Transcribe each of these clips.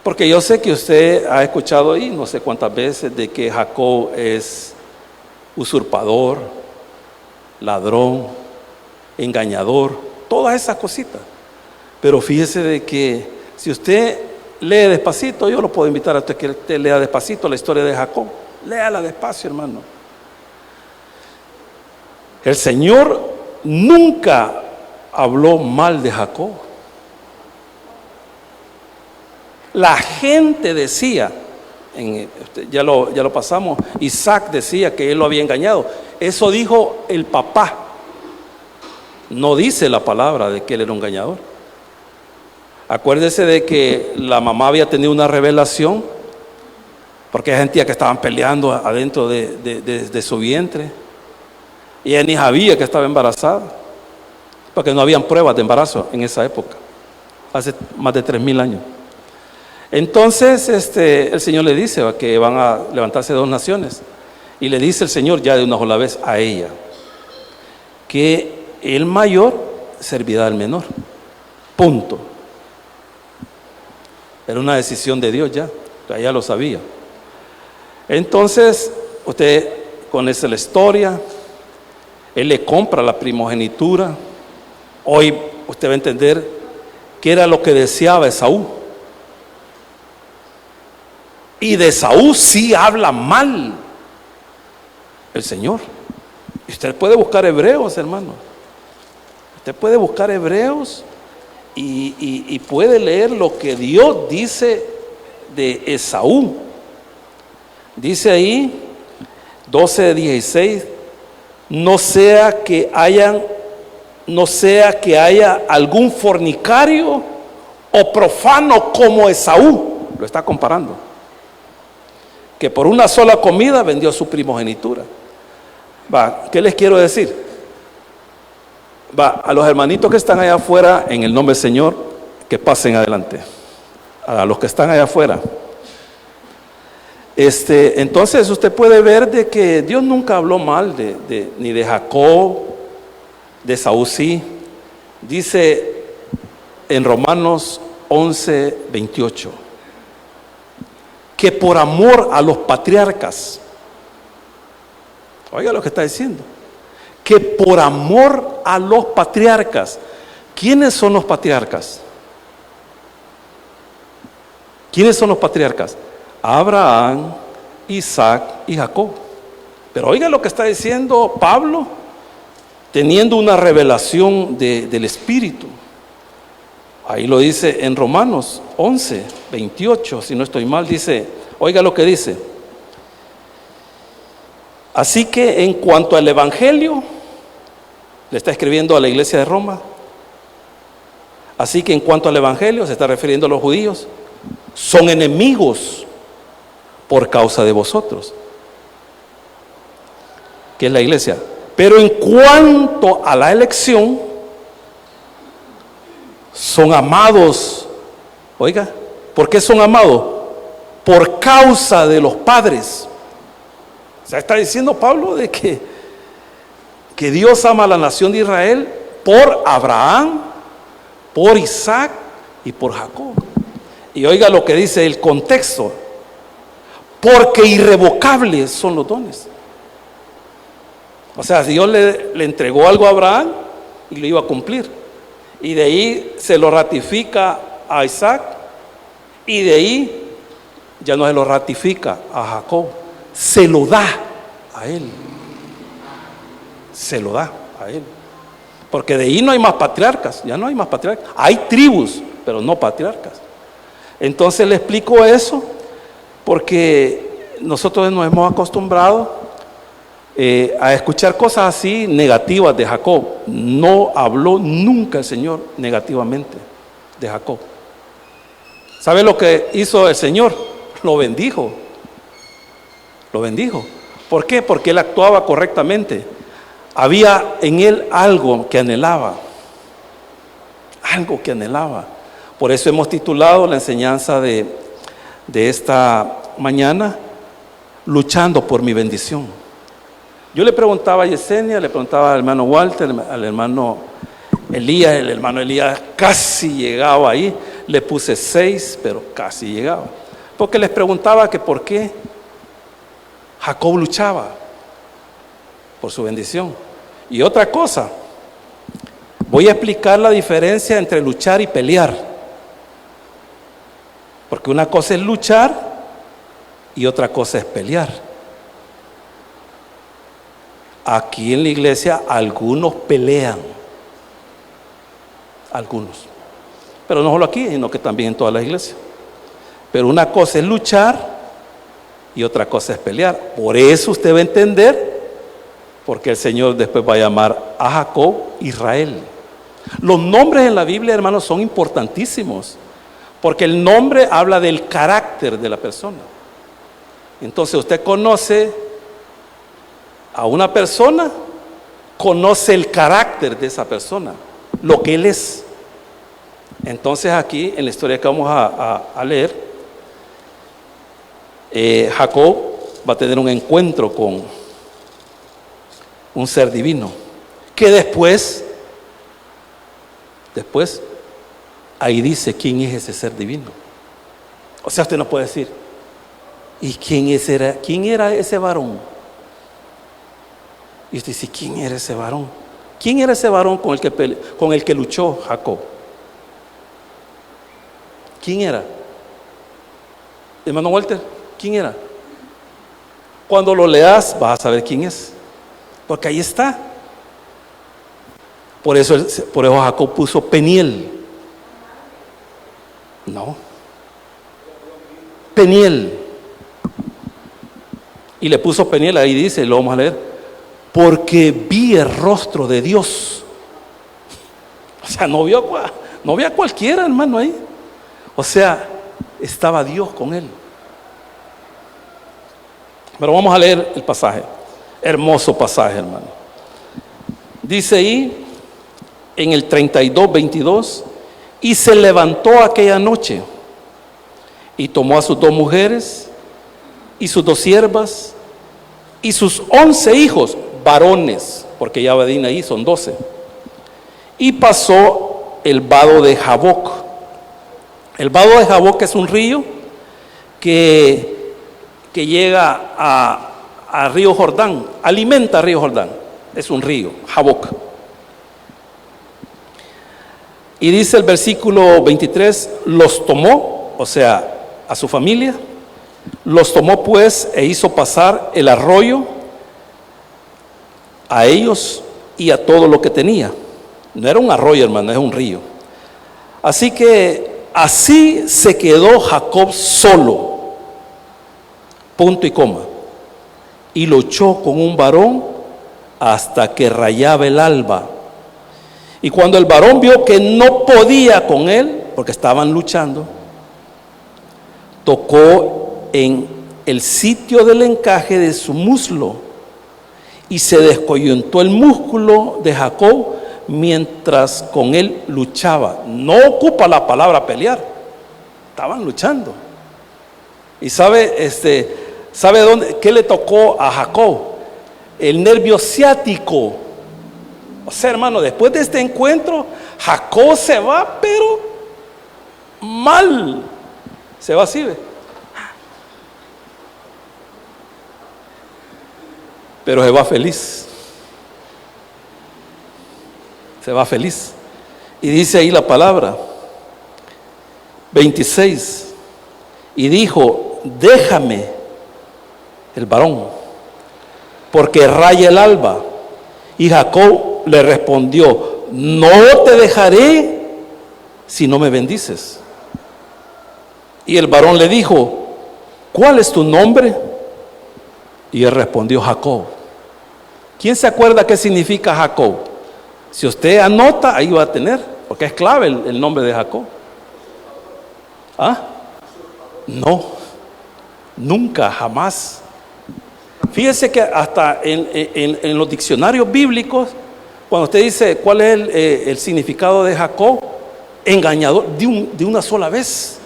Porque yo sé que usted ha escuchado ahí no sé cuántas veces de que Jacob es usurpador, ladrón, engañador, todas esas cositas. Pero fíjese de que si usted lee despacito, yo lo puedo invitar a usted que usted lea despacito la historia de Jacob. Léala despacio, hermano. El Señor nunca habló mal de Jacob. La gente decía, ya lo pasamos, Isaac decía que él lo había engañado. Eso dijo el papá. No dice la palabra de que él era un engañador. Acuérdese de que la mamá había tenido una revelación, porque hay gente que estaban peleando adentro de su vientre. Y ella ni sabía que estaba embarazada, porque no habían pruebas de embarazo en esa época, hace más de 3000 años. Entonces el Señor le dice que van a levantarse 2 naciones, y le dice el Señor ya de una sola vez a ella que el mayor servirá al menor, punto. Era una decisión de Dios ya lo sabía. Entonces usted conoce la historia. Él le compra la primogenitura. Hoy usted va a entender qué era lo que deseaba Esaú. Y de Esaú sí habla mal el Señor. Y usted puede buscar Hebreos, hermano. Usted puede buscar Hebreos y puede leer lo que Dios dice de Esaú. Dice ahí 12:16, no sea que haya algún fornicario o profano como Esaú. Lo está comparando, que por una sola comida vendió su primogenitura. ¿Qué les quiero decir? A los hermanitos que están allá afuera, en el nombre del Señor, que pasen adelante. A los que están allá afuera. Entonces usted puede ver de que Dios nunca habló mal ni de Jacob, de Esaú sí. Dice en Romanos 11:28 que por amor a los patriarcas, oiga lo que está diciendo, que por amor a los patriarcas. ¿Quiénes son los patriarcas? ¿Quiénes son los patriarcas? Abraham, Isaac y Jacob. Pero oiga lo que está diciendo Pablo, teniendo una revelación del Espíritu. Ahí lo dice en Romanos 11:28, si no estoy mal, dice, oiga lo que dice. Así que en cuanto al Evangelio, le está escribiendo a la iglesia de Roma. Así que en cuanto al Evangelio, se está refiriendo a los judíos, son enemigos por causa de vosotros, que es la iglesia. Pero en cuanto a la elección, son amados. Oiga, ¿por qué son amados? Por causa de los padres. O sea, está diciendo Pablo de que Dios ama a la nación de Israel por Abraham, por Isaac y por Jacob. Y oiga lo que dice el contexto: porque irrevocables son los dones. O sea, Dios le entregó algo a Abraham y lo iba a cumplir, y de ahí se lo ratifica a Isaac, y de ahí ya no se lo ratifica a Jacob, se lo da a él. Se lo da a él, porque de ahí no hay más patriarcas, ya no hay más patriarcas, hay tribus, pero no patriarcas. Entonces le explico eso porque nosotros nos hemos acostumbrado a escuchar cosas así negativas de Jacob. No habló nunca el Señor negativamente de Jacob. ¿Sabe lo que hizo el Señor? Lo bendijo. Lo bendijo. ¿Por qué? Porque él actuaba correctamente. Había en él algo que anhelaba. Algo que anhelaba. Por eso hemos titulado la enseñanza de esta mañana, luchando por mi bendición. Yo le preguntaba a Yesenia, le preguntaba al hermano Walter, al hermano Elías. El hermano Elías casi llegaba ahí. Le puse 6, pero casi llegaba. Porque les preguntaba que por qué Jacob luchaba por su bendición. Y otra cosa, voy a explicar la diferencia entre luchar y pelear. Porque una cosa es luchar y otra cosa es pelear. Aquí en la iglesia algunos pelean. Algunos. Pero no solo aquí, sino que también en todas las iglesias. Pero una cosa es luchar y otra cosa es pelear. Por eso usted va a entender porque el Señor después va a llamar a Jacob Israel. Los nombres en la Biblia, hermanos, son importantísimos, porque el nombre habla del carácter de la persona. Entonces usted conoce a una persona, conoce el carácter de esa persona, lo que él es. Entonces aquí, en la historia que vamos a leer, Jacob va a tener un encuentro con un ser divino, que después, ahí dice quién es ese ser divino. O sea, usted no puede decir, ¿y quién era ese varón? Y usted dice, ¿quién era ese varón? ¿Quién era ese varón con el que luchó Jacob? ¿Quién era? Hermano Walter, ¿quién era? Cuando lo leas vas a saber quién es, porque ahí está. Por eso Jacob puso Peniel. No, Peniel. Y le puso Peniel, ahí dice, lo vamos a leer, porque vi el rostro de Dios. O sea, no vio a cualquiera, hermano, ahí. O sea, estaba Dios con él. Pero vamos a leer el pasaje. Hermoso pasaje, hermano. Dice ahí, en el 32:22, y se levantó aquella noche y tomó a sus 2 mujeres y sus 2 siervas y sus 11 hijos varones, porque ya Badín ahí son 12, y pasó el vado de Jaboc. El vado de Jaboc es un río que llega a río Jordán, alimenta a río Jordán, es un río, Jaboc. Y dice el versículo 23, los tomó, o sea, a su familia, los tomó pues e hizo pasar el arroyo a ellos y a todo lo que tenía. No era un arroyo, hermano, es un río. Así que así se quedó Jacob solo, punto y coma, y luchó con un varón hasta que rayaba el alba. Y cuando el varón vio que no podía con él, porque estaban luchando, tocó en el sitio del encaje de su muslo y se descoyuntó el músculo de Jacob mientras con él luchaba. No ocupa la palabra pelear, estaban luchando. Y sabe dónde, qué le tocó a Jacob, el nervio ciático. O sea, hermano, después de este encuentro, Jacob se va, pero mal. Se va así, ¿ve? Pero se va feliz. Se va feliz. Y dice ahí la palabra 26. Y dijo, déjame el varón, porque raya el alba. Y Jacob le respondió, no te dejaré si no me bendices. Y el varón le dijo, ¿cuál es tu nombre? Y él respondió, Jacob. ¿Quién se acuerda qué significa Jacob? Si usted anota, ahí va a tener, porque es clave el nombre de Jacob. ¿Ah? No, nunca, jamás. Fíjese que hasta en los diccionarios bíblicos, cuando usted dice cuál es el significado de Jacob, engañador, de una sola vez.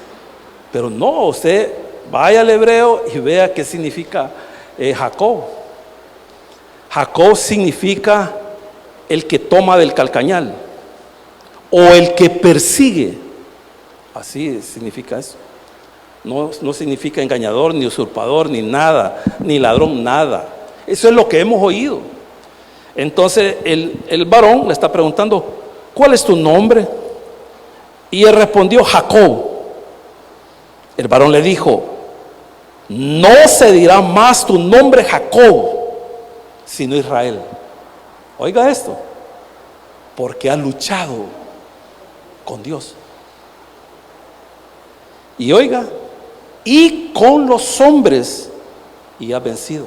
Pero no, usted vaya al hebreo y vea qué significa Jacob. Jacob significa el que toma del calcañal o el que persigue Así significa eso. No significa engañador, ni usurpador, ni nada, ni ladrón, nada. Eso es lo que hemos oído. Entonces el varón le está preguntando, ¿cuál es tu nombre? Y él respondió, Jacob. El varón le dijo, no se dirá más tu nombre Jacob, sino Israel. Oiga esto, porque has luchado con Dios. Y oiga, y con los hombres, y has vencido.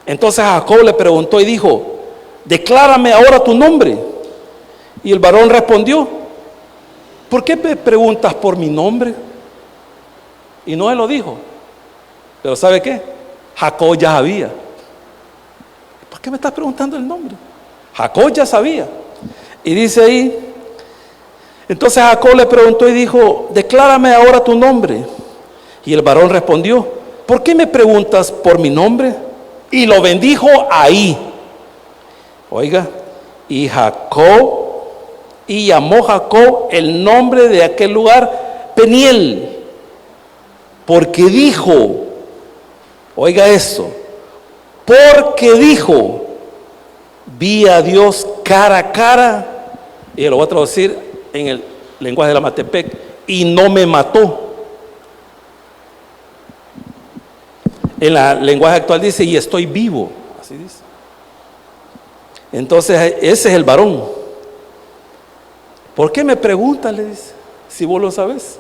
Entonces Jacob le preguntó y dijo, declárame ahora tu nombre. Y el varón respondió, ¿por qué me preguntas por mi nombre? Y no él lo dijo. Pero ¿sabe qué? Jacob ya sabía. ¿Por qué me estás preguntando el nombre? Jacob ya sabía. Y dice ahí, entonces Jacob le preguntó y dijo, declárame ahora tu nombre. Y el varón respondió, ¿por qué me preguntas por mi nombre? Y lo bendijo ahí. Oiga, y llamó Jacob el nombre de aquel lugar Peniel, porque dijo, oiga esto, porque dijo, vi a Dios cara a cara, y lo voy a traducir en el lenguaje de la Matepec, y no me mató. En el lenguaje actual dice, y estoy vivo, así dice. Entonces ese es el varón. ¿Por qué me preguntas? Le dice, si vos lo sabes.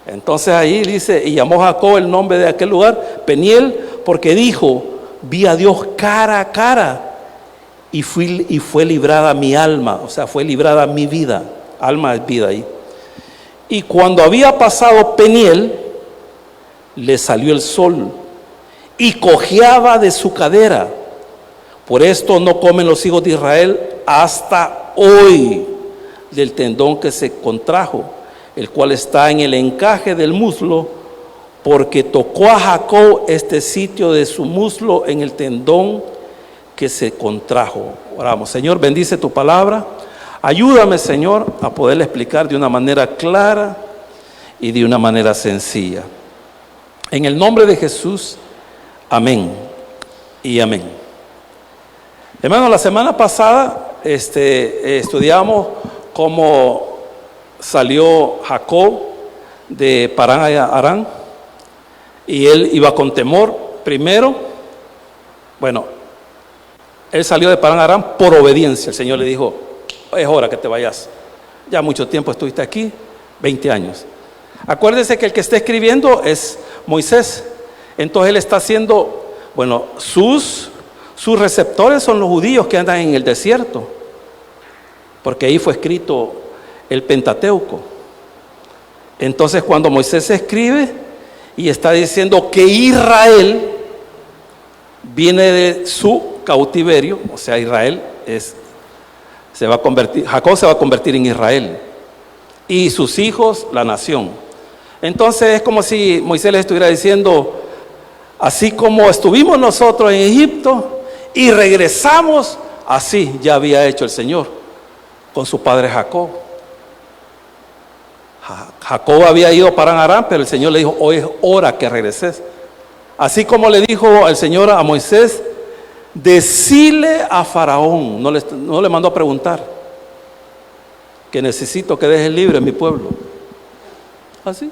Entonces ahí dice, y llamó Jacob el nombre de aquel lugar Peniel, porque dijo, vi a Dios cara a cara, y fue librada mi alma, o sea, fue librada mi vida. Alma es vida ahí. Y cuando había pasado Peniel, le salió el sol y cojeaba de su cadera. Por esto no comen los hijos de Israel hasta hoy del tendón que se contrajo, el cual está en el encaje del muslo, porque tocó a Jacob este sitio de su muslo en el tendón que se contrajo. Oramos. Señor, bendice tu palabra. Ayúdame, Señor, a poderle explicar de una manera clara y de una manera sencilla. En el nombre de Jesús, amén y amén. Hermano, la semana pasada estudiamos cómo salió Jacob de Parán a Harán, y él iba con temor. Primero, bueno, él salió de Parán a Harán por obediencia. El Señor le dijo, es hora que te vayas. Ya mucho tiempo estuviste aquí, 20 años. Acuérdese que el que está escribiendo es Moisés. Entonces él está haciendo, bueno, sus receptores son los judíos que andan en el desierto, porque ahí fue escrito el Pentateuco. Entonces cuando Moisés escribe y está diciendo que Israel viene de su cautiverio, o sea, Israel se va a convertir, Jacob se va a convertir en Israel y sus hijos la nación. Entonces es como si Moisés les estuviera diciendo, así como estuvimos nosotros en Egipto y regresamos, así ya había hecho el Señor con su padre Jacob. Jacob había ido para Harán, pero el Señor le dijo, hoy es hora que regreses. Así como le dijo el Señor a Moisés, decile a Faraón, no le mandó a preguntar, que necesito que dejes libre a mi pueblo. Así.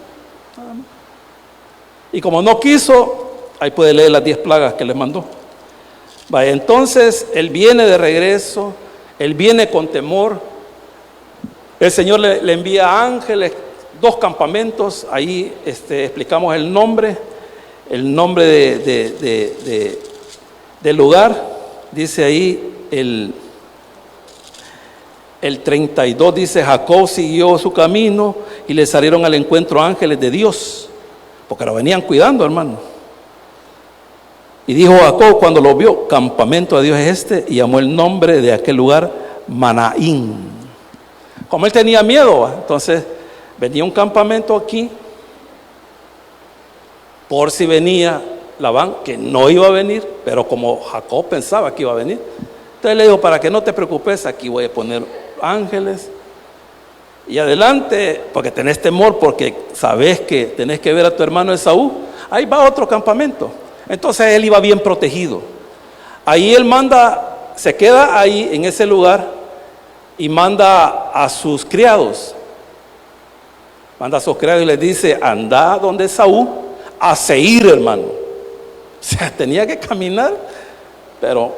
Y como no quiso, ahí puede leer las 10 plagas que le mandó. Vaya, entonces él viene de regreso, él viene con temor. El Señor le envía ángeles, 2 campamentos. Ahí explicamos el nombre del lugar. Dice ahí el 32, dice, Jacob siguió su camino y le salieron al encuentro ángeles de Dios, porque lo venían cuidando, hermano. Y dijo Jacob cuando lo vio, campamento de Dios es este, y llamó el nombre de aquel lugar Manaín. Como él tenía miedo, entonces venía un campamento aquí, por si venía Labán, que no iba a venir, pero como Jacob pensaba que iba a venir, entonces le dijo, para que no te preocupes, aquí voy a poner ángeles y adelante, porque tenés temor, porque sabés que tenés que ver a tu hermano Esaú, ahí va otro campamento. Entonces él iba bien protegido. Ahí él manda, se queda ahí en ese lugar y manda a sus criados. Manda a sus criados y les dice: anda donde Esaú a seguir, hermano. O sea, tenía que caminar, pero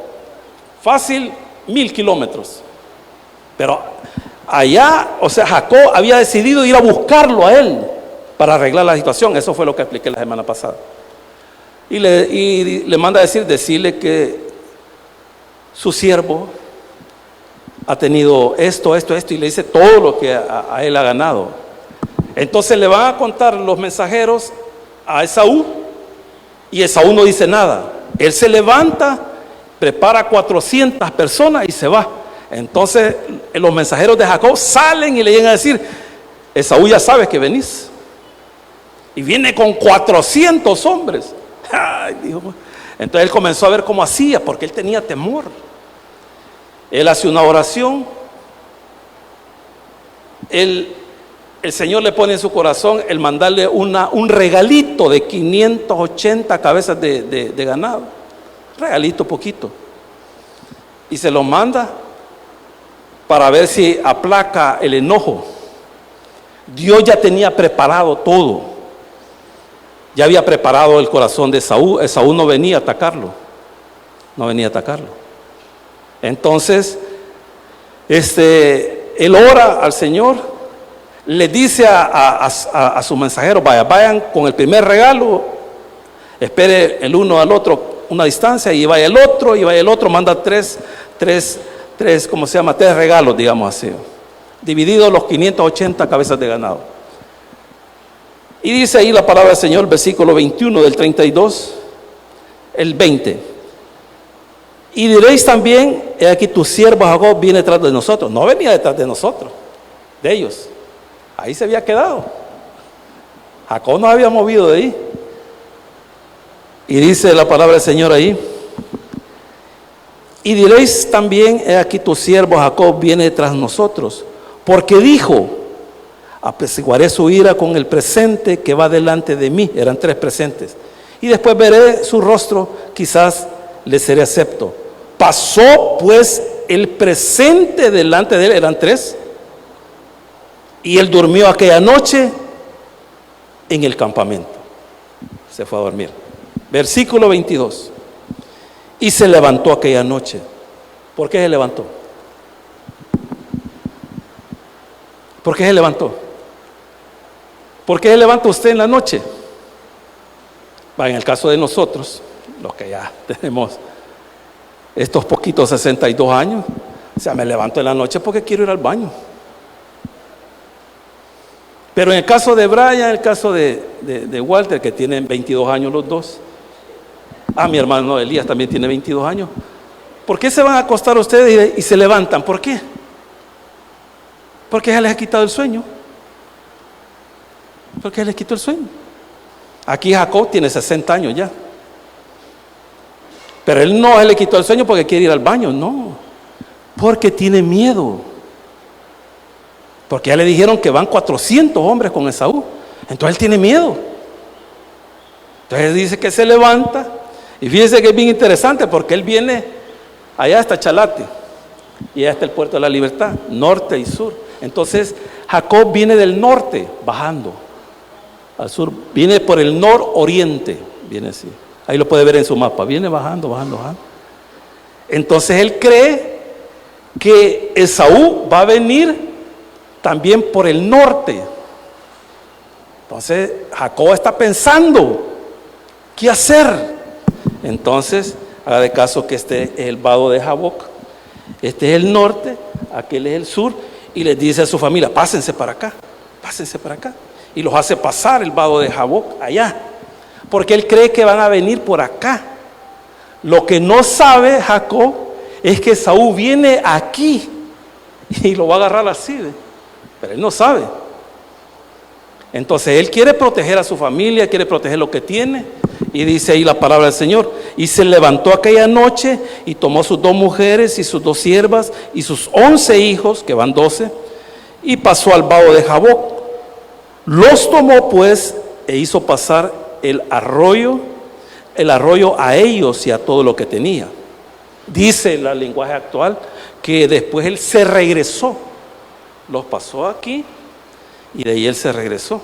fácil 1000 kilómetros. Pero allá, o sea, Jacob había decidido ir a buscarlo a él para arreglar la situación. Eso fue lo que expliqué la semana pasada. Y le manda a decirle que su siervo ha tenido esto, y le dice todo lo que a él ha ganado. Entonces le van a contar los mensajeros a Esaú, y Esaú no dice nada. Él se levanta, prepara 400 personas y se va. Entonces los mensajeros de Jacob salen y le llegan a decir: Esaú ya sabe que venís. Y viene con 400 hombres. Ay, dijo. Entonces él comenzó a ver cómo hacía, porque él tenía temor. Él hace una oración. El Señor le pone en su corazón el mandarle un regalito de 580 cabezas de ganado. Regalito poquito. Y se lo manda para ver si aplaca el enojo. Dios ya tenía preparado todo. Ya había preparado el corazón de Esaú. Esaú no venía a atacarlo. No venía a atacarlo. Entonces, él ora al Señor, le dice a su mensajero: vayan con el primer regalo, espere el uno al otro una distancia, y vaya el otro, manda tres, ¿cómo se llama? 3 regalos, digamos así, divididos los 580 cabezas de ganado. Y dice ahí la palabra del Señor, versículo 21 del 32, el 20. Y diréis también: he aquí tu siervo Jacob viene detrás de nosotros. No venía detrás de nosotros, de ellos. Ahí se había quedado. Jacob no había movido de ahí. Y dice la palabra del Señor ahí: y diréis también: he aquí tu siervo Jacob viene detrás de nosotros, porque dijo: apaciguaré su ira con el presente que va delante de mí. Eran 3 presentes. Y después veré su rostro, quizás le seré acepto. Pasó pues el presente delante de él, eran 3. Y él durmió aquella noche en el campamento. Se fue a dormir. Versículo 22. Y se levantó aquella noche. ¿Por qué se levantó? ¿Por qué se levantó? ¿Por qué se levanta usted en la noche? En el caso de nosotros, los que ya tenemos estos poquitos 62 años, o sea, me levanto en la noche porque quiero ir al baño. Pero en el caso de Brian, en el caso de Walter, que tienen 22 años los dos, mi hermano Elías también tiene 22 años, ¿por qué se van a acostar ustedes y se levantan? ¿Por qué? Porque ya les ha quitado el sueño. Porque ya les quitó el sueño. Aquí Jacob tiene 60 años ya. Pero él no se le quitó el sueño porque quiere ir al baño, no. Porque tiene miedo. Porque ya le dijeron que van 400 hombres con Esaú. Entonces él tiene miedo. Entonces dice que se levanta. Y fíjense que es bien interesante, porque él viene, allá está Chalate, y allá está el Puerto de la Libertad, norte y sur. Entonces Jacob viene del norte, bajando al sur, viene por el nororiente, viene así. Ahí lo puede ver en su mapa, viene bajando. Entonces él cree que Esaú va a venir también por el norte. Entonces Jacob está pensando, ¿qué hacer? Entonces, haga de caso que este es el vado de Jaboc, este es el norte, aquel es el sur, y les dice a su familia: pásense para acá, y los hace pasar el vado de Jaboc allá, porque él cree que van a venir por acá. Lo que no sabe Jacob es que Esaú viene aquí y lo va a agarrar así, pero él no sabe. Entonces él quiere proteger a su familia, quiere proteger lo que tiene. Y dice ahí la palabra del Señor: y se levantó aquella noche y tomó sus 2 mujeres y sus 2 siervas y sus 11 hijos, que van 12, y pasó al vado de Jaboc. Los tomó pues e hizo pasar el arroyo a ellos y a todo lo que tenía. Dice el lenguaje actual que después él se regresó, los pasó aquí y de ahí él se regresó.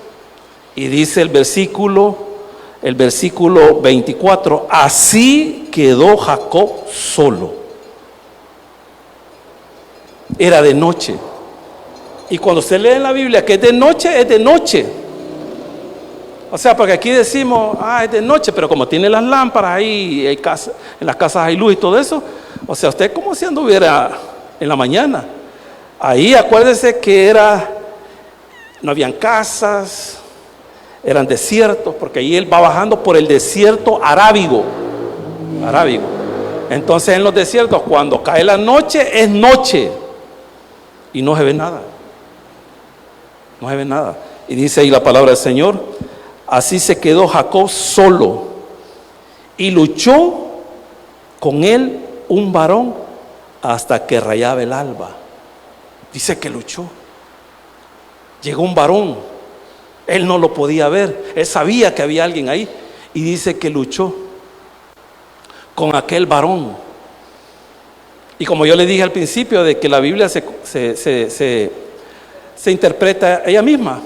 Y dice el versículo 24, así quedó Jacob solo. Era de noche. Y cuando usted lee en la Biblia que es de noche, es de noche. O sea, porque aquí decimos, es de noche, pero como tiene las lámparas ahí, en las casas hay luz y todo eso, o sea, usted como si anduviera en la mañana. Ahí acuérdese que no habían casas, eran desiertos, porque ahí él va bajando por el desierto arábigo. Entonces en los desiertos, cuando cae la noche, es noche y no se ve nada. No se ve nada. Y dice ahí la palabra del Señor, así se quedó Jacob solo y luchó con él un varón hasta que rayaba el alba. Dice que luchó. Llegó un varón, él no lo podía ver, él sabía que había alguien ahí y dice que luchó con aquel varón. Y como yo le dije al principio de que la Biblia se interpreta ella misma.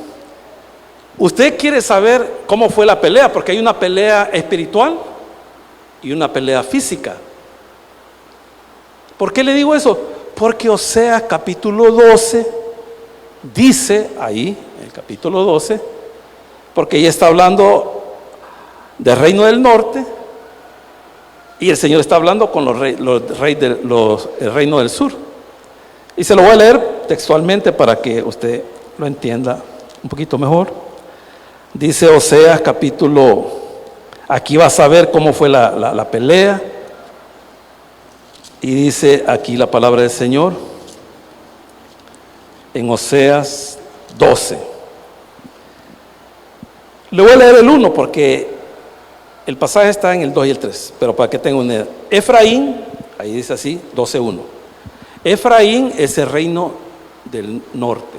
Usted quiere saber cómo fue la pelea, porque hay una pelea espiritual y una pelea física. ¿Por qué le digo eso? Porque Oseas capítulo 12 dice ahí, el capítulo 12, porque ella está hablando del reino del norte y el Señor está hablando con el reino del sur. Y se lo voy a leer textualmente para que usted lo entienda un poquito mejor. Dice Oseas capítulo, aquí vas a ver cómo fue la pelea. Y dice aquí la palabra del Señor en Oseas 12. Le voy a leer el 1 porque el pasaje está en el 2 y el 3, pero para que tenga una idea. Efraín, ahí dice así, 12:1. Efraín es el reino del norte,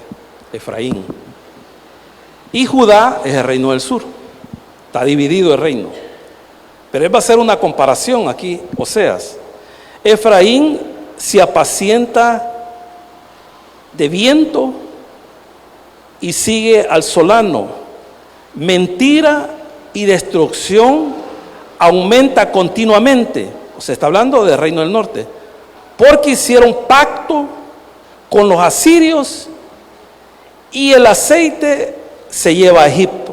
Efraín. Y Judá es el reino del sur. Está dividido el reino. Pero él va a hacer una comparación aquí, Oseas. Efraín se apacienta de viento y sigue al solano. Mentira y destrucción aumenta continuamente. O sea, está hablando del reino del norte. Porque hicieron pacto con los asirios y el aceite se lleva a Egipto.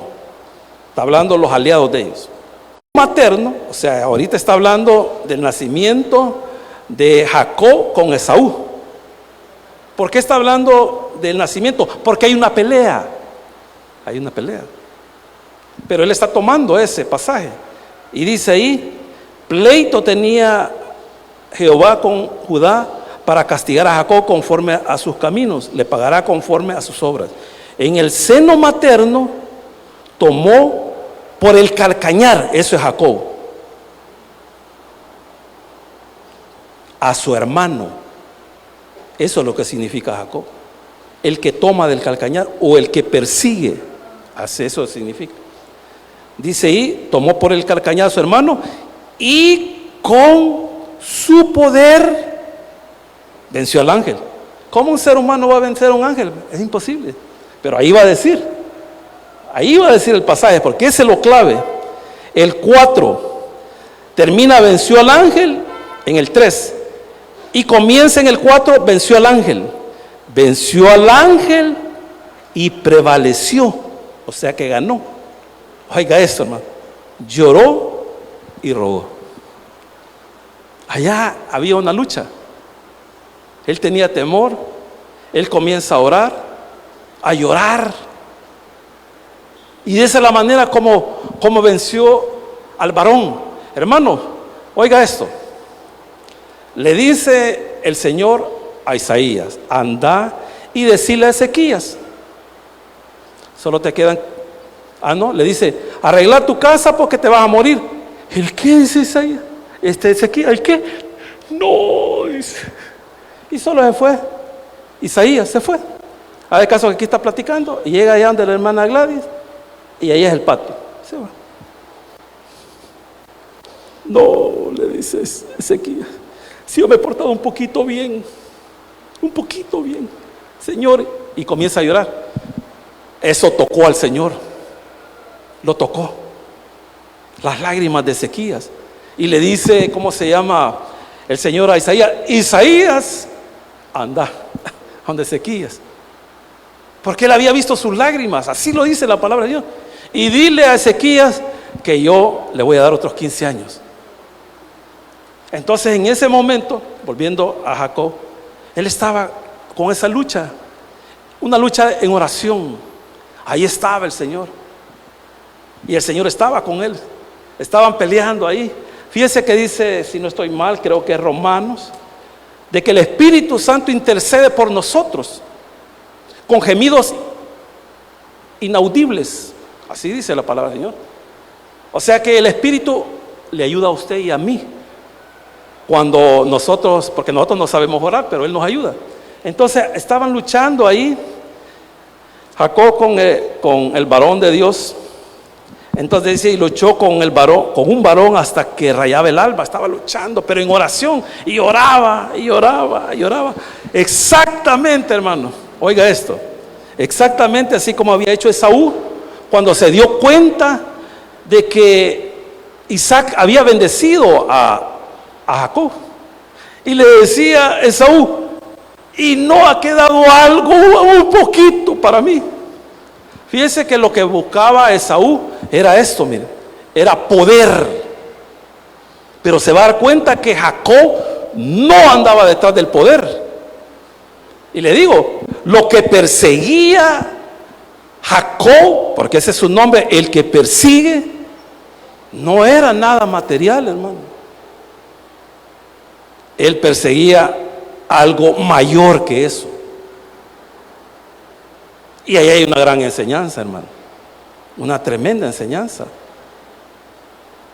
Está hablando de los aliados de ellos. Materno, o sea, ahorita está hablando del nacimiento de Jacob con Esaú. ¿Por qué está hablando del nacimiento? Porque hay una pelea. Hay una pelea. Pero él está tomando ese pasaje. Y dice ahí, pleito tenía Jehová con Judá para castigar a Jacob conforme a sus caminos, le pagará conforme a sus obras. En el seno materno tomó por el calcañar, eso es Jacob, a su hermano. Eso es lo que significa Jacob. El que toma del calcañar o el que persigue, hace eso significa. Dice ahí, tomó por el calcañar a su hermano y con su poder venció al ángel. ¿Cómo un ser humano va a vencer a un ángel? Es imposible. Pero ahí va a decir el pasaje, porque ese es lo clave. El 4 termina venció al ángel en el 3 y comienza en el 4 venció al ángel y prevaleció, o sea que ganó. Oiga esto, hermano, lloró y rogó. Allá había una lucha. Él tenía temor, él comienza a orar, a llorar. Y esa es la manera como venció al varón. Hermano, oiga esto. Le dice el Señor a Isaías, anda y decirle a Ezequías. Solo te quedan, le dice, arregla tu casa porque te vas a morir. ¿El qué? Dice Isaías. Ezequías, ¿el qué? No, dice. Y solo se fue. Isaías se fue. Haga caso que aquí está platicando y llega allá donde la hermana Gladys y ahí es el patio. Se va. No, le dice Ezequías, si yo me he portado un poquito bien, Señor, y comienza a llorar. Eso tocó al Señor, lo tocó, las lágrimas de Ezequías. Y le dice, ¿cómo se llama el Señor a Isaías? Isaías, anda donde Ezequías, porque él había visto sus lágrimas, así lo dice la palabra de Dios. Y dile a Ezequías que yo le voy a dar otros 15 años. Entonces en ese momento, volviendo a Jacob, él estaba con esa lucha, una lucha en oración. Ahí estaba el Señor, y el Señor estaba con él, estaban peleando ahí. Fíjese que dice, si no estoy mal, creo que es Romanos, de que el Espíritu Santo intercede por nosotros con gemidos inaudibles. Así dice la palabra del Señor. O sea que el Espíritu le ayuda a usted y a mí cuando nosotros, porque nosotros no sabemos orar, pero Él nos ayuda. Entonces estaban luchando ahí Jacob con el varón de Dios. Entonces dice, y luchó con un varón hasta que rayaba el alba. Estaba luchando, pero en oración, y oraba. Exactamente, hermano, oiga esto, exactamente así como había hecho Esaú cuando se dio cuenta de que Isaac había bendecido a Jacob. Y le decía Esaú, y no ha quedado algo, un poquito para mí. Fíjese que lo que buscaba Esaú era esto, mire, era poder. Pero se va a dar cuenta que Jacob no andaba detrás del poder. Y le digo, lo que perseguía Jacob, porque ese es su nombre, el que persigue, no era nada material, hermano. Él perseguía algo mayor que eso. Y ahí hay una gran enseñanza, hermano, una tremenda enseñanza.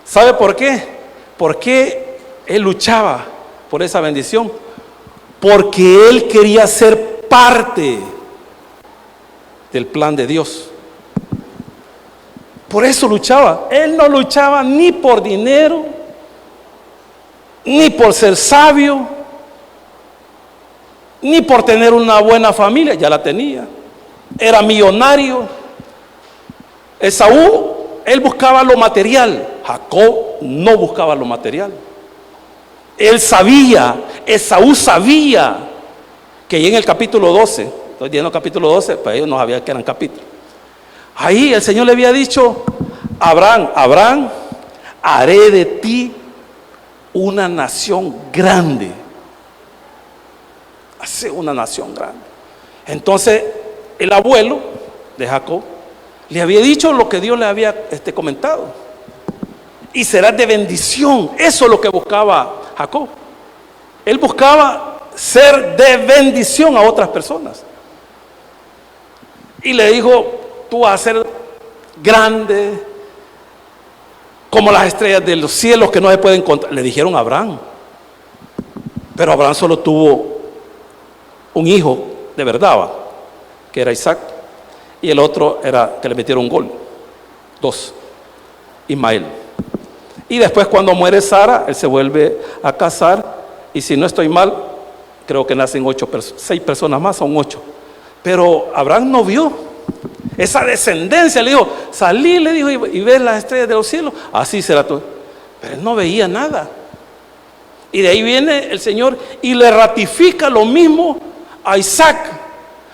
¿Sabe por qué? Porque él luchaba por esa bendición, porque él quería ser parte del plan de Dios. Por eso luchaba. Él no luchaba ni por dinero, ni por ser sabio, ni por tener una buena familia. Ya la tenía, era millonario. Esaú, él buscaba lo material. Jacob no buscaba lo material. Él sabía, Esaú sabía que en el capítulo 12, estoy diciendo capítulo 12, para ellos no sabía que eran capítulos. Ahí el Señor le había dicho a Abraham, haré de ti una nación grande. Hace una nación grande. Entonces el abuelo de Jacob le había dicho lo que Dios le había comentado, y serás de bendición. Eso es lo que buscaba Jacob. Él buscaba ser de bendición a otras personas, y le dijo, tú vas a ser grande como las estrellas de los cielos que no se pueden contar. Le dijeron a Abraham, pero Abraham solo tuvo un hijo de verdad, que era Isaac, y el otro era que le metieron un gol, 2, Ismael. Y después, cuando muere Sara, él se vuelve a casar, y si no estoy mal, creo que nacen 6 personas más, son 8. Pero Abraham no vio esa descendencia. Le dijo, salí, le dijo, y ves las estrellas de los cielos, así será todo. Pero él no veía nada. Y de ahí viene el Señor y le ratifica lo mismo a Isaac.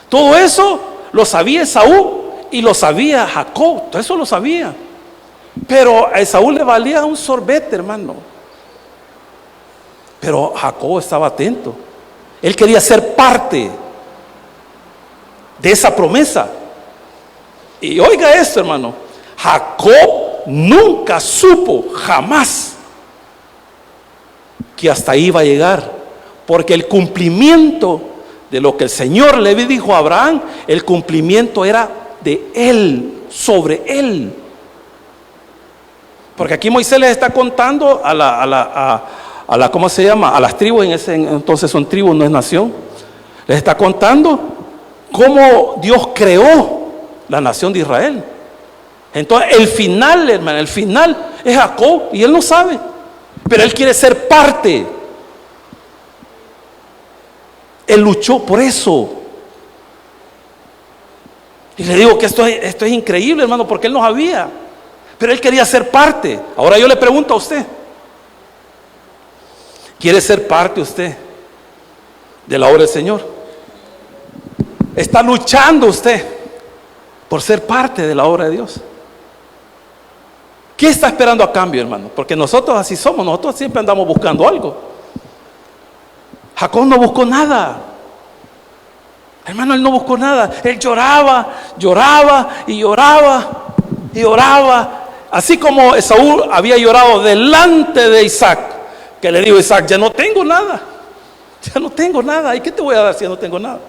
Todo eso lo sabía Esaú y lo sabía Jacob, todo eso lo sabía. Pero a Esaú le valía un sorbete, hermano. Pero Jacob estaba atento. Él quería ser parte de esa promesa. Y oiga esto, hermano, Jacob nunca supo, jamás, que hasta ahí iba a llegar, porque el cumplimiento de lo que el Señor le dijo a Abraham, el cumplimiento era de él, sobre él. Porque aquí Moisés les está contando a la ¿cómo se llama? A las tribus, en ese entonces son tribus, no es nación. Les está contando cómo Dios creó la nación de Israel. Entonces el final, hermano, el final es Jacob y él no sabe, pero él quiere ser parte. Él luchó por eso. Y le digo que esto es increíble, hermano, porque él no sabía, pero él quería ser parte. Ahora yo le pregunto a usted, ¿quiere ser parte usted de la obra del Señor? ¿Está luchando usted por ser parte de la obra de Dios? ¿Qué está esperando a cambio, hermano? Porque nosotros así somos, nosotros siempre andamos buscando algo. Jacob no buscó nada. Hermano, él no buscó nada. Él lloraba y lloraba. Así como Esaú había llorado delante de Isaac, que le dijo a Isaac, ya no tengo nada. ¿Y qué te voy a dar si ya no tengo nada?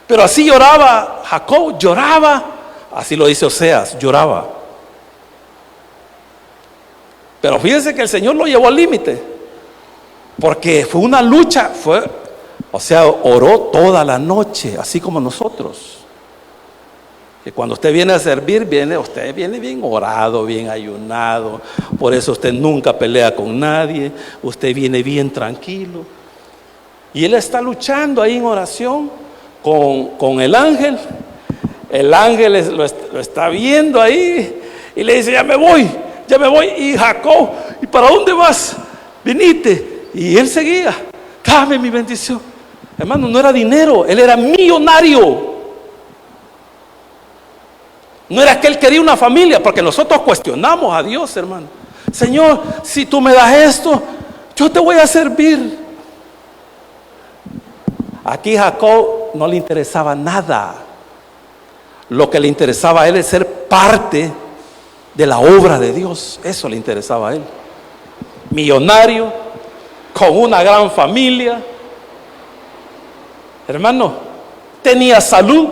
Pero así lloraba Jacob, así lo dice Oseas, lloraba. Pero fíjense que el Señor lo llevó al límite, porque fue una lucha, oró toda la noche, así como nosotros. Que cuando usted viene a servir, usted viene bien orado, bien ayunado, por eso usted nunca pelea con nadie, usted viene bien tranquilo. Y él está luchando ahí en oración con el ángel. El ángel lo está viendo ahí y le dice, ya me voy. Y Jacob, ¿y para dónde vas? Viniste. Y él seguía, dame mi bendición. Hermano, no era dinero, él era millonario. No era que él quería una familia, porque nosotros cuestionamos a Dios, hermano. Señor, si tú me das esto, yo te voy a servir. Aquí Jacob no le interesaba nada. Lo que le interesaba a él es ser parte de la obra de Dios. Eso le interesaba a él. Millonario, con una gran familia. Hermano, tenía salud,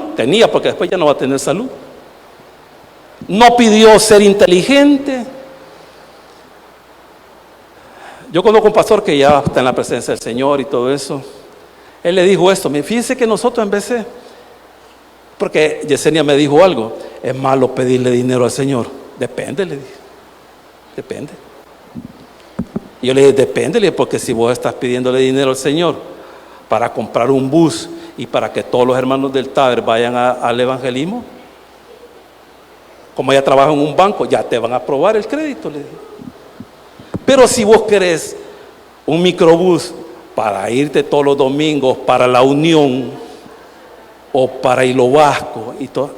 porque después ya no va a tener salud. No pidió ser inteligente. Yo conozco un pastor que ya está en la presencia del Señor y todo eso. Él le dijo esto, fíjense que nosotros en vez de, porque Yesenia me dijo algo, es malo pedirle dinero al Señor. Depende, le dije, depende. Y yo le dije, depende, porque si vos estás pidiéndole dinero al Señor para comprar un bus y para que todos los hermanos del Taber vayan al evangelismo, como ella trabaja en un banco, ya te van a aprobar el crédito, le dije. Pero si vos querés un microbús para irte todos los domingos para la Unión o para Hilo Vasco y todo.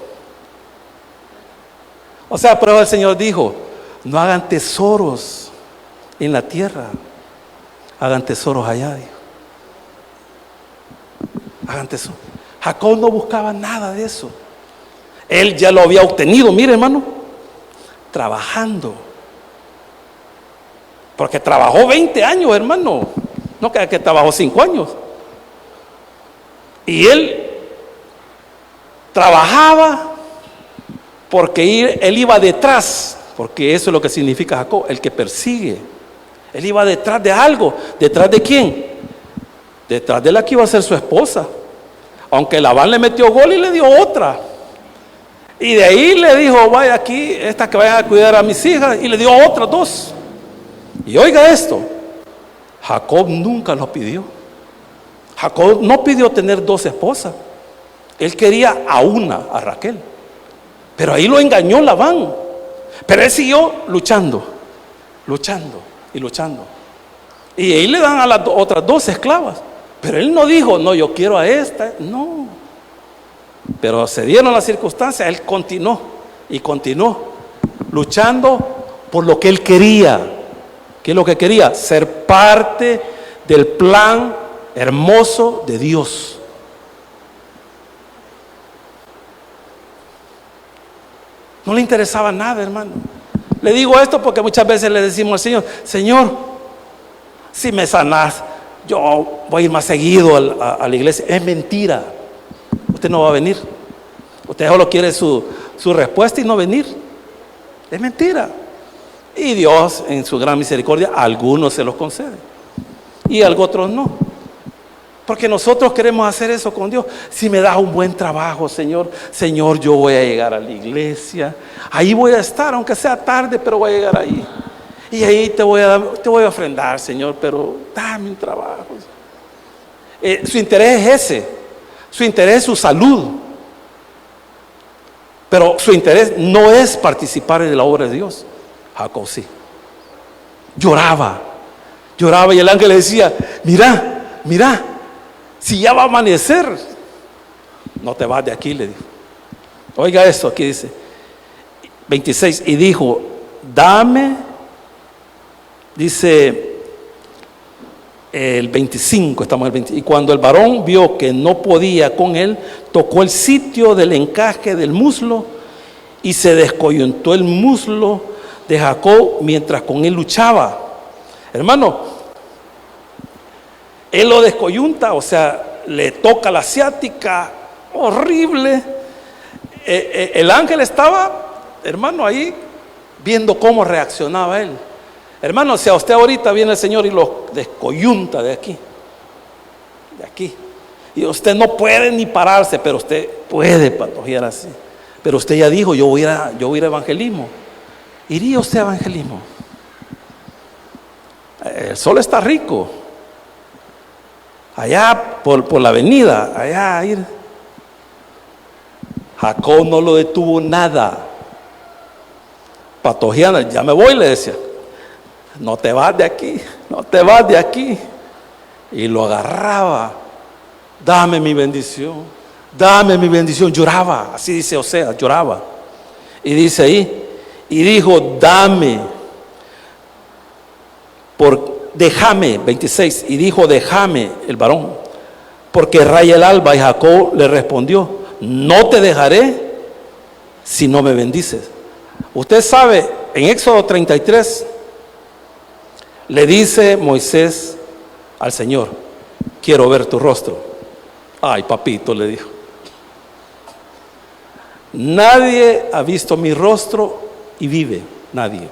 O sea, pero el Señor dijo, no hagan tesoros en la tierra, hagan tesoros allá, dijo. Hagan tesoros. Jacob no buscaba nada de eso. Él ya lo había obtenido, mire, hermano, trabajando. Porque trabajó 20 años, hermano. No que trabajó 5 años. Y él trabajaba porque él iba detrás, porque eso es lo que significa Jacob, el que persigue. Él iba detrás de algo. ¿Detrás de quién? Detrás de la que iba a ser su esposa. Aunque Labán le metió gol y le dio otra. Y de ahí le dijo, vaya aquí, esta que vayan a cuidar a mis hijas, y le dio otras 2. Y oiga esto, Jacob nunca lo pidió. Jacob no pidió tener 2 esposas. Él quería a una, a Raquel. Pero ahí lo engañó Labán. Pero él siguió luchando. Y ahí le dan a las otras 2 esclavas. Pero él no dijo, no, yo quiero a esta. No. Pero se dieron las circunstancias. Él continuó luchando por lo que él quería. ¿Qué es lo que quería? Ser parte del plan hermoso de Dios. No le interesaba nada, hermano. Le digo esto porque muchas veces le decimos al Señor, Señor, si me sanás, yo voy a ir más seguido a la iglesia. Es mentira. Usted no va a venir. Usted solo quiere su respuesta y no venir. Es mentira. Y Dios, en su gran misericordia, a algunos se los concede y a otros no. Porque nosotros queremos hacer eso con Dios. Si me das un buen trabajo, Señor, Señor, yo voy a llegar a la iglesia. Ahí voy a estar, aunque sea tarde, pero voy a llegar ahí. Y ahí te voy a ofrendar, Señor, pero dame un trabajo. Su interés es ese. Su interés es su salud. Pero su interés no es participar en la obra de Dios. Jacob sí. Lloraba y el ángel le decía: mira, si ya va a amanecer, no te vas de aquí, le dijo. Oiga esto, aquí dice 26, y dijo: dame, dice el 25, estamos en el 20, y cuando el varón vio que no podía con él, tocó el sitio del encaje del muslo y se descoyuntó el muslo de Jacob mientras con él luchaba. Hermano, él lo descoyunta, o sea, le toca la ciática, horrible. El ángel estaba, hermano, ahí viendo cómo reaccionaba él. Hermano, si a usted ahorita viene el Señor y lo descoyunta de aquí, y usted no puede ni pararse, pero usted puede patojear así. Pero usted ya dijo: yo voy a ir a evangelismo. ¿Iría usted a evangelismo? El sol está rico. Allá por la avenida, allá a ir. Jacob no lo detuvo nada. Patojeando: ya me voy, le decía. No te vas de aquí, no te vas de aquí. Y lo agarraba: dame mi bendición, dame mi bendición. Lloraba, así dice Oseas, lloraba. Y dice ahí, y dijo: dame, déjame, 26, y dijo: déjame el varón, porque raya el alba. Y Jacob le respondió: no te dejaré si no me bendices. Usted sabe, en Éxodo 33, le dice Moisés al Señor: quiero ver tu rostro. Ay, papito, le dijo, nadie ha visto mi rostro y vive, nadie.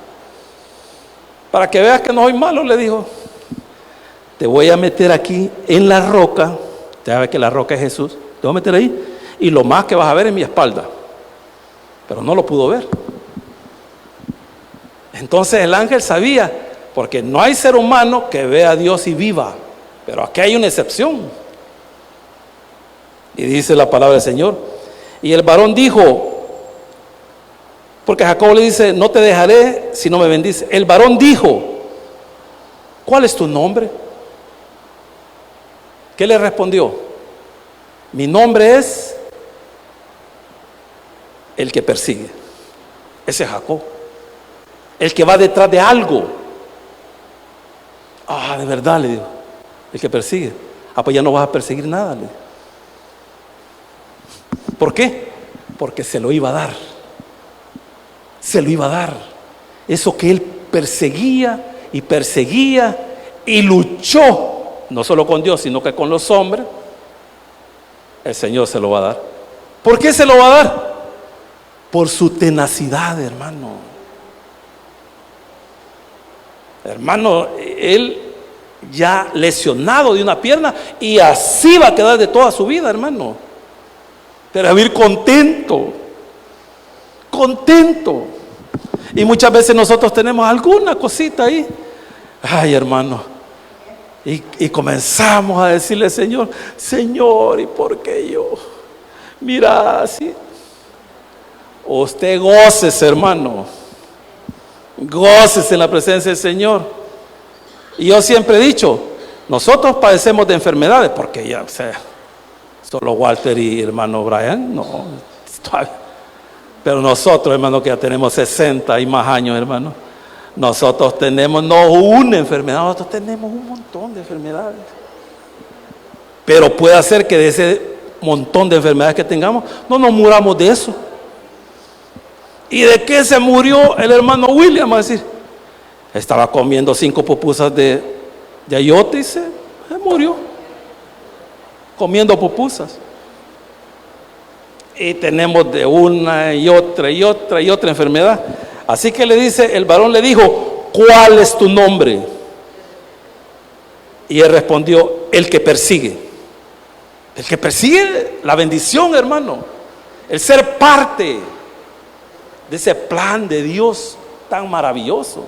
Para que veas que no soy malo, le dijo, te voy a meter aquí en la roca. Usted sabe que la roca es Jesús. Te voy a meter ahí y lo más que vas a ver es mi espalda. Pero no lo pudo ver. Entonces el ángel sabía, porque no hay ser humano que vea a Dios y viva. Pero aquí hay una excepción. Y dice la palabra del Señor: y el varón dijo, porque Jacob le dice: no te dejaré si no me bendices. El varón dijo: ¿cuál es tu nombre? ¿Qué le respondió? Mi nombre es el que persigue. Ese es Jacob, el que va detrás de algo. Ah, de verdad, le digo, el que persigue. Ah, pues ya no vas a perseguir nada, le digo. ¿Por qué? Porque se lo iba a dar. Se lo iba a dar. Eso que él perseguía y luchó, no solo con Dios, sino que con los hombres, el Señor se lo va a dar. ¿Por qué se lo va a dar? Por su tenacidad, hermano. Hermano, él ya lesionado de una pierna, y así va a quedar de toda su vida, hermano. Pero vivir contento. Y muchas veces nosotros tenemos alguna cosita ahí. Ay, hermano. Y comenzamos a decirle: Señor, ¿y por qué yo? Mira, así. Usted gócese, hermano. Gócese en la presencia del Señor. Y yo siempre he dicho: nosotros padecemos de enfermedades, porque ya, o sea, solo Walter y hermano Brian, no. Pero nosotros, hermano, que ya tenemos 60 y más años, hermano, nosotros tenemos no una enfermedad, nosotros tenemos un montón de enfermedades. Pero puede ser que de ese montón de enfermedades que tengamos, no nos muramos de eso. ¿Y de qué se murió el hermano William? A decir, estaba comiendo 5 pupusas de ayote y se murió comiendo pupusas. Y tenemos de una y otra enfermedad. Así que le dice, el varón le dijo: ¿cuál es tu nombre? Y él respondió: el que persigue. El que persigue la bendición, hermano, el ser parte de ese plan de Dios tan maravilloso.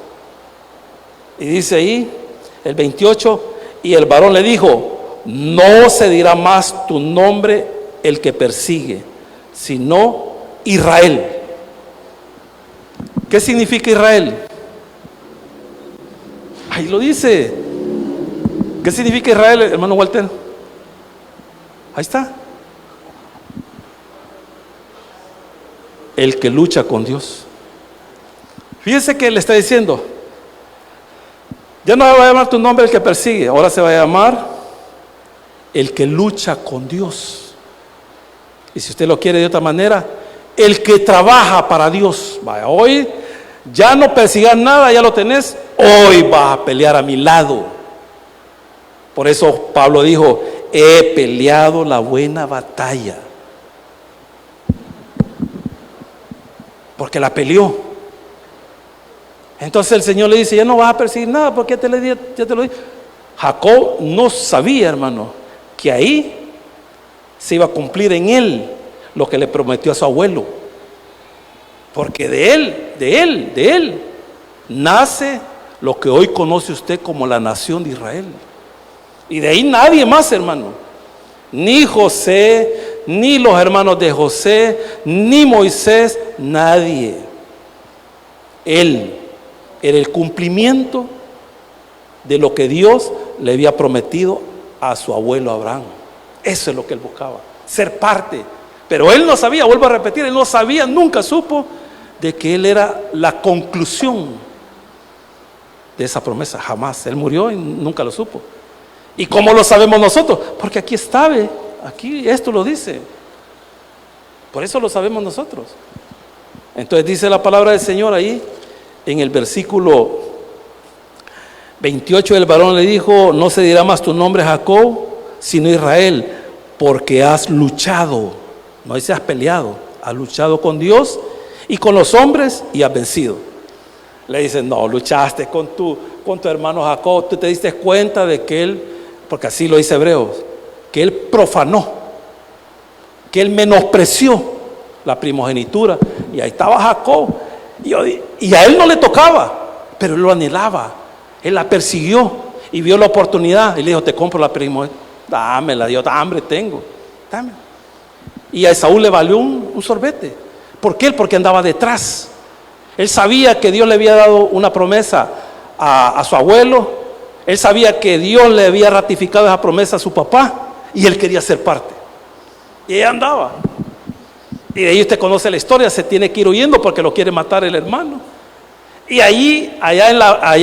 Y dice ahí, el 28, y el varón le dijo: no se dirá más tu nombre el que persigue, sino Israel. ¿Qué significa Israel? Ahí lo dice. ¿Qué significa Israel, hermano Walter? Ahí está. El que lucha con Dios. Fíjese que le está diciendo: ya no va a llamar tu nombre el que persigue, ahora se va a llamar el que lucha con Dios. Y si usted lo quiere de otra manera, el que trabaja para Dios. Vaya, hoy ya no persigas nada, ya lo tenés, hoy vas a pelear a mi lado. Por eso Pablo dijo: he peleado la buena batalla. Porque la peleó. Entonces el Señor le dice: ya no vas a perseguir nada, porque ya te lo dije. Jacob no sabía, hermano, que ahí se iba a cumplir en él lo que le prometió a su abuelo. Porque de él nace lo que hoy conoce usted como la nación de Israel. Y de ahí nadie más, hermano. Ni José, ni los hermanos de José, ni Moisés, nadie. Él era el cumplimiento de lo que Dios le había prometido a su abuelo Abraham. Eso es lo que él buscaba, ser parte. Pero él no sabía, vuelvo a repetir, él no sabía, nunca supo de que él era la conclusión de esa promesa. Jamás. Él murió y nunca lo supo. ¿Y cómo lo sabemos nosotros? Porque aquí está, aquí esto lo dice. Por eso lo sabemos nosotros. Entonces dice la palabra del Señor ahí en el versículo 28, el varón le dijo: no se dirá más tu nombre Jacob, sino Israel, porque has luchado. No dice has peleado, has luchado con Dios y con los hombres y has vencido. Le dicen: no, luchaste con tu hermano Jacob, tú te diste cuenta de que él, porque así lo dice Hebreos, que él profanó, que él menospreció la primogenitura. Y ahí estaba Jacob, y a él no le tocaba, pero él lo anhelaba, él la persiguió y vio la oportunidad y le dijo: te compro la primogenitura, dámela, yo hambre tengo, dame. Y a Esaú le valió un sorbete. ¿Por qué? Porque andaba detrás. Él sabía que Dios le había dado una promesa a su abuelo. Él sabía que Dios le había ratificado esa promesa a su papá, y él quería ser parte. Y ahí andaba. Y de ahí usted conoce la historia, se tiene que ir huyendo porque lo quiere matar el hermano. Y allá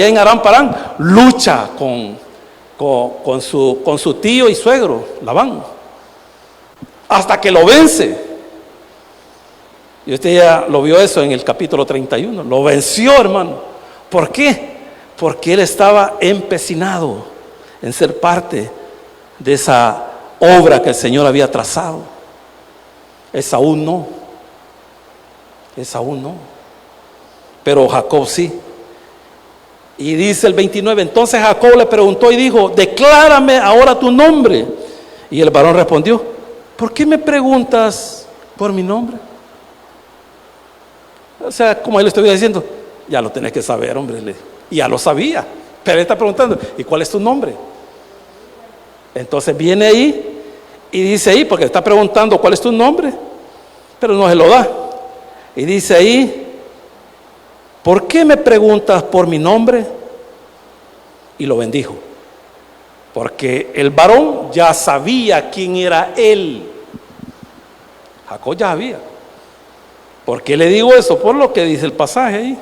en Aram Parán, lucha con su tío y suegro, Labán, hasta que lo vence. Y usted ya lo vio eso en el capítulo 31. Lo venció, hermano. ¿Por qué? Porque él estaba empecinado en ser parte de esa obra que el Señor había trazado. Esaú no. Pero Jacob sí. Y dice el 29, entonces Jacob le preguntó y dijo: declárame ahora tu nombre. Y el varón respondió: ¿por qué me preguntas por mi nombre? O sea, como él le estuviera diciendo: ya lo tenés que saber, hombre. Y ya lo sabía, pero él está preguntando: ¿y cuál es tu nombre? Entonces viene ahí y dice ahí, porque está preguntando cuál es tu nombre, pero no se lo da. Y dice ahí: ¿por qué me preguntas por mi nombre? Y lo bendijo, porque el varón ya sabía quién era él. Jacob ya sabía. ¿Por qué le digo eso? Por lo que dice el pasaje ahí.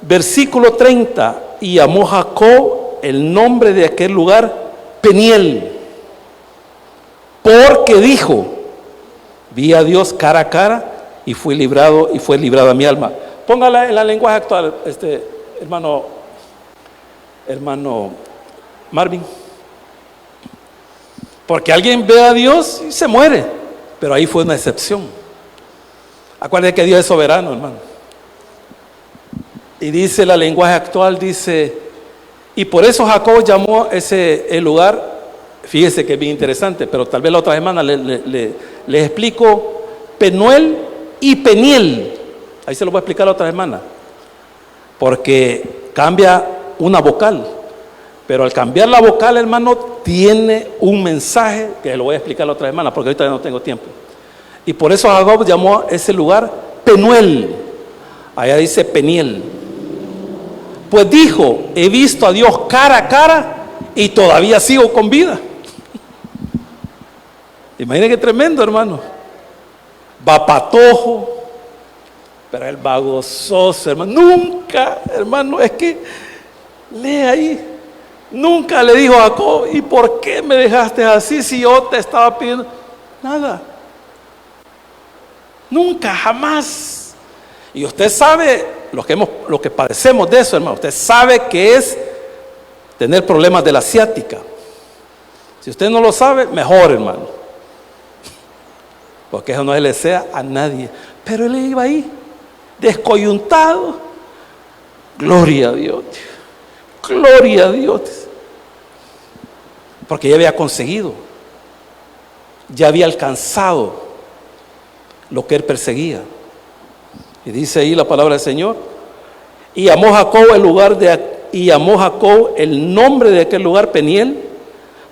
Versículo 30, y llamó Jacob el nombre de aquel lugar Peniel, porque dijo: vi a Dios cara a cara y fue librada mi alma. Póngala en la lenguaje actual, hermano Marvin. Porque alguien ve a Dios y se muere, pero ahí fue una excepción. Acuérdense que Dios es soberano, hermano. Y dice la lenguaje actual, dice: y por eso Jacob llamó el lugar fíjese que es bien interesante, pero tal vez la otra semana les explico Penuel y Peniel. Ahí se lo voy a explicar la otra semana, porque cambia una vocal, pero al cambiar la vocal, hermano, tiene un mensaje que lo voy a explicar la otra semana, porque ahorita ya no tengo tiempo. Y por eso Jacob llamó a ese lugar Penuel. Allá dice Peniel. Pues dijo, he visto a Dios cara a cara y todavía sigo con vida. Imaginen qué tremendo, hermano. Va patojo, pero él va gozoso, hermano. Nunca, hermano, es que lee ahí. Nunca le dijo a Jacob, ¿y por qué me dejaste así si yo te estaba pidiendo? Nada. Nunca, jamás. Y usted sabe, lo que padecemos de eso, hermano, usted sabe que es tener problemas de la ciática. Si usted no lo sabe, mejor, hermano, porque eso no se le desea a nadie. Pero él iba ahí, descoyuntado. Gloria a Dios, gloria a Dios, porque ya había conseguido, ya había alcanzado lo que él perseguía. Y dice ahí la palabra del Señor, y llamó Jacob el nombre de aquel lugar Peniel,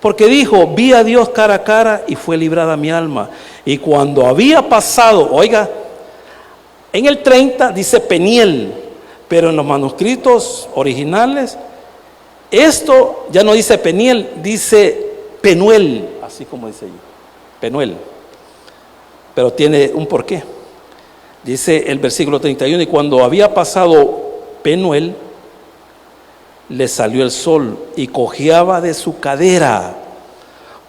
porque dijo, vi a Dios cara a cara y fue librada mi alma. Y cuando había pasado, oiga, en el 30 dice Peniel, pero en los manuscritos originales esto ya no dice Peniel, dice Penuel, así como dice yo, Penuel, pero tiene un porqué. Dice el versículo 31, y cuando había pasado Penuel, le salió el sol y cojeaba de su cadera.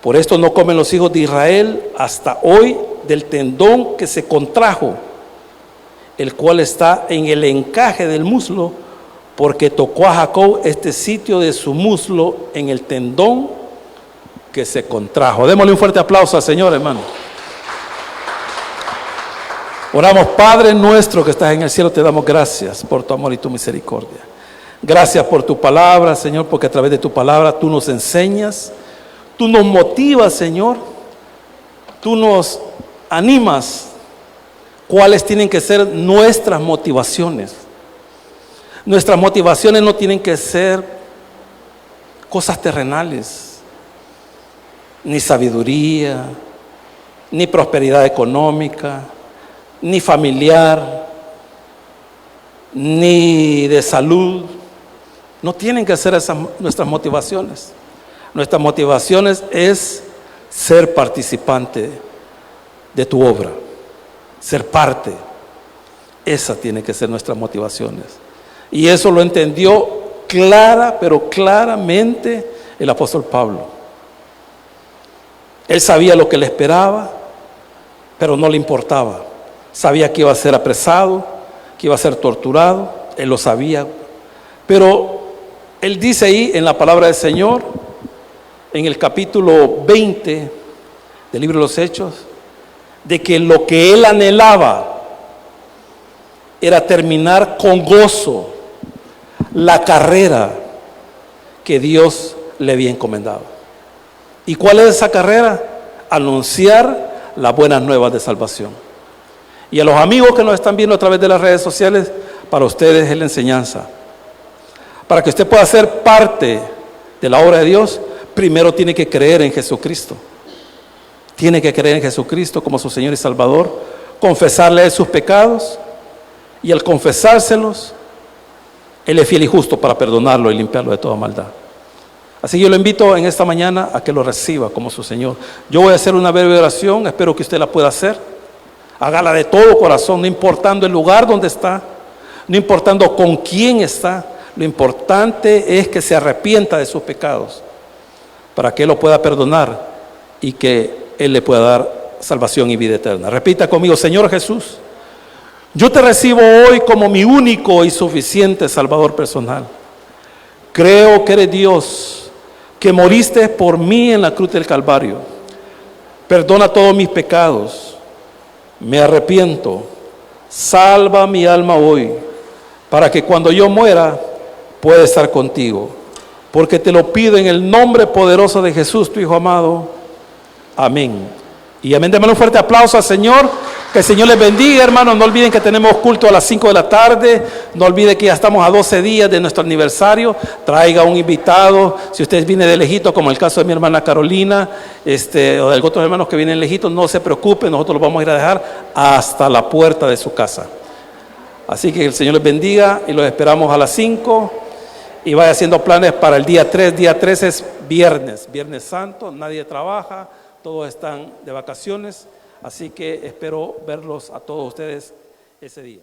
Por esto no comen los hijos de Israel hasta hoy del tendón que se contrajo, el cual está en el encaje del muslo, porque tocó a Jacob este sitio de su muslo en el tendón que se contrajo. Démosle un fuerte aplauso al Señor, hermano. Oramos, Padre nuestro que estás en el cielo, te damos gracias por tu amor y tu misericordia. Gracias por tu palabra, Señor, porque a través de tu palabra tú nos enseñas, tú nos motivas, Señor, tú nos animas. ¿Cuáles tienen que ser nuestras motivaciones? Nuestras motivaciones no tienen que ser cosas terrenales, ni sabiduría, ni prosperidad económica, ni familiar, ni de salud. No tienen que ser esas nuestras motivaciones. Nuestras motivaciones es ser participante de tu obra, ser parte. Esa tiene que ser nuestras motivaciones. Y eso lo entendió pero claramente el apóstol Pablo. Él sabía lo que le esperaba, pero no le importaba. Sabía que iba a ser apresado, que iba a ser torturado, él lo sabía. Pero él dice ahí en la palabra del Señor, en el capítulo 20 del libro de los Hechos, de que lo que él anhelaba era terminar con gozo la carrera que Dios le había encomendado. ¿Y cuál es esa carrera? Anunciar las buenas nuevas de salvación. Y a los amigos que nos están viendo a través de las redes sociales, para ustedes es la enseñanza. Para que usted pueda ser parte de la obra de Dios, primero tiene que creer en Jesucristo. Tiene que creer en Jesucristo como su Señor y Salvador, confesarle sus pecados, y al confesárselos, Él es fiel y justo para perdonarlo y limpiarlo de toda maldad. Así que yo lo invito en esta mañana a que lo reciba como su Señor. Yo voy a hacer una breve oración, espero que usted la pueda hacer. Hágala de todo corazón, no importando el lugar donde está, no importando con quién está. Lo importante es que se arrepienta de sus pecados para que Él lo pueda perdonar y que Él le pueda dar salvación y vida eterna. Repita conmigo: Señor Jesús, yo te recibo hoy como mi único y suficiente Salvador personal. Creo que eres Dios, que moriste por mí en la cruz del Calvario. Perdona todos mis pecados. Me arrepiento. Salva mi alma hoy, para que cuando yo muera pueda estar contigo. porque te lo pido en el nombre poderoso de Jesús, tu Hijo amado. Amén. Y amén. Démosle un fuerte aplauso al Señor. Que el Señor les bendiga, hermanos. No olviden que tenemos culto a las 5 de la tarde. No olviden que ya estamos a 12 días de nuestro aniversario. Traiga un invitado. Si usted viene de lejito, como el caso de mi hermana Carolina, o de otros hermanos que vienen lejitos, no se preocupen. Nosotros los vamos a ir a dejar hasta la puerta de su casa. Así que el Señor les bendiga y los esperamos a las 5. Y vaya haciendo planes para el día 3. Día 3 es viernes santo. Nadie trabaja. Todos están de vacaciones. Así que espero verlos a todos ustedes ese día.